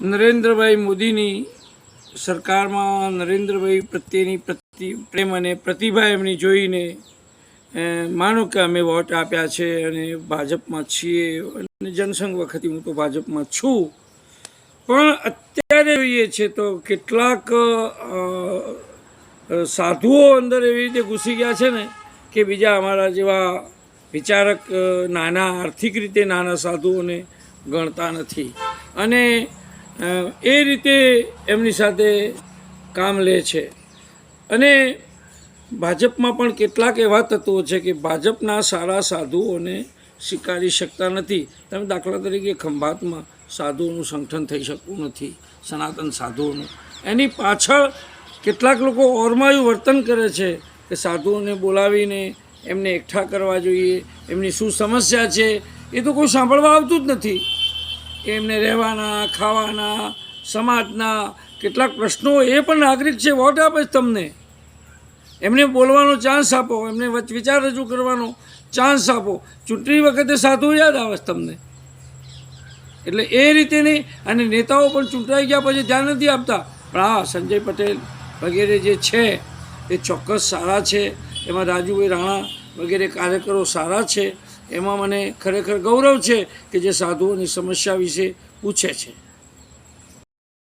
નરેન્દ્રભાઈ મોદીની સરકારમાં નરેન્દ્રભાઈ પ્રત્યેની પ્રેમ અને પ્રતિભા એમની જોઈને માનો કે અમે વોટ આપ્યા છે અને ભાજપમાં છીએ અને જનસંઘ વખતે હું તો ભાજપમાં છું, પણ અત્યારે જોઈએ છે તો કેટલાક સાધુઓ અંદર એવી રીતે ઘૂસી ગયા છે ને કે બીજા અમારા જેવા વિચારક નાના આર્થિક રીતે નાના સાધુઓને ગણતા નથી અને એ રીતે એમની સાથે કામ લે છે. અને ભાજપમાં પણ કેટલાક એવા તત્વો છે કે ભાજપના સારા સાધુઓને સ્વીકારી શકતા નથી. તમે દાખલા તરીકે ખંભાતમાં સાધુઓનું સંગઠન થઈ શકતું નથી, સનાતન સાધુઓનું. એની પાછળ કેટલાક લોકો ઓરમાયું વર્તન કરે છે કે સાધુઓને બોલાવીને એમને એકઠા કરવા જોઈએ, એમની શું સમસ્યા છે એ તો કોઈ સાંભળવા આવતું જ નથી. એમને રહેવાના, ખાવાના, સમાજના કેટલાક પ્રશ્નો, એ પણ નાગરિક છે, વોટ આપે છે તમને, એમને બોલવાનો ચાન્સ આપો, એમને વિચાર રજૂ કરવાનો ચાન્સ આપો. ચૂંટણી વખતે સાધુ યાદ આવે છે તમને. એટલે એ રીતે નહીં. અને નેતાઓ પણ ચૂંટાઈ ગયા પછી ધ્યાન નથી આપતા. પણ હા, સંજય પટેલ વગેરે જે છે એ ચોક્કસ સારા છે. એમાં રાજુભાઈ રાણા વગેરે કાર્યકરો સારા છે. એમાં મને ખરેખર ગૌરવ છે કે જે સાધુઓની સમસ્યા વિશે પૂછે છે.